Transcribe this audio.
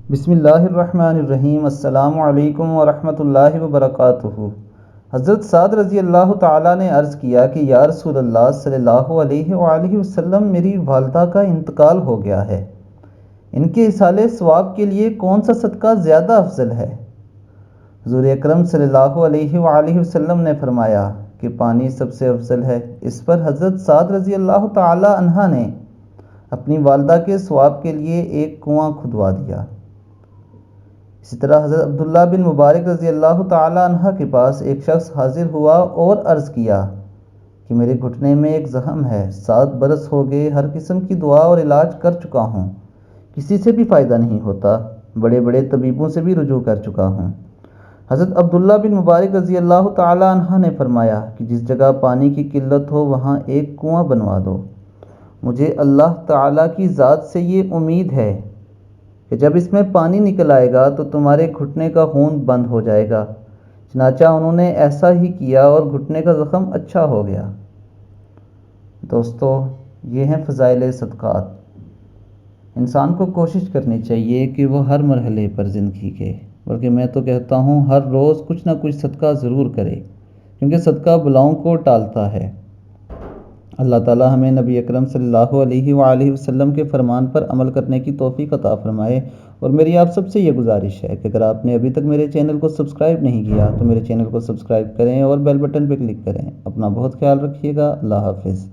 بسم اللہ الرحمن الرحیم۔ السلام علیکم ورحمۃ اللہ وبرکاتہ۔ حضرت سعد رضی اللہ تعالیٰ نے عرض کیا کہ یا رسول اللہ صلی اللہ علیہ وآلہ وسلم، میری والدہ کا انتقال ہو گیا ہے، ان کے ایصال ثواب کے لیے کون سا صدقہ زیادہ افضل ہے؟ حضور اکرم صلی اللہ علیہ وآلہ وسلم نے فرمایا کہ پانی سب سے افضل ہے۔ اس پر حضرت سعد رضی اللہ تعالیٰ عنہ نے اپنی والدہ کے ثواب کے لیے ایک کنواں کھدوا دیا۔ اسی طرح حضرت عبداللہ بن مبارک رضی اللہ تعالیٰ عنہ کے پاس ایک شخص حاضر ہوا اور عرض کیا کہ میرے گھٹنے میں ایک زخم ہے، 7 برس ہو گئے، ہر قسم کی دعا اور علاج کر چکا ہوں، کسی سے بھی فائدہ نہیں ہوتا، بڑے بڑے طبیبوں سے بھی رجوع کر چکا ہوں۔ حضرت عبداللہ بن مبارک رضی اللہ تعالیٰ عنہ نے فرمایا کہ جس جگہ پانی کی قلت ہو وہاں ایک کنواں بنوا دو۔ مجھے اللہ تعالیٰ کی ذات سے یہ امید ہے کہ جب اس میں پانی نکل آئے گا تو تمہارے گھٹنے کا خون بند ہو جائے گا۔ چنانچہ انہوں نے ایسا ہی کیا اور گھٹنے کا زخم اچھا ہو گیا۔ دوستو، یہ ہیں فضائل صدقات۔ انسان کو کوشش کرنی چاہیے کہ وہ ہر مرحلے پر زندگی کے، بلکہ میں تو کہتا ہوں ہر روز کچھ نہ کچھ صدقہ ضرور کرے، کیونکہ صدقہ بلاؤں کو ٹالتا ہے۔ اللہ تعالی ہمیں نبی اکرم صلی اللہ علیہ وآلہ وسلم کے فرمان پر عمل کرنے کی توفیق عطا فرمائے۔ اور میری آپ سب سے یہ گزارش ہے کہ اگر آپ نے ابھی تک میرے چینل کو سبسکرائب نہیں کیا تو میرے چینل کو سبسکرائب کریں اور بیل بٹن پہ کلک کریں۔ اپنا بہت خیال رکھیے گا۔ اللہ حافظ۔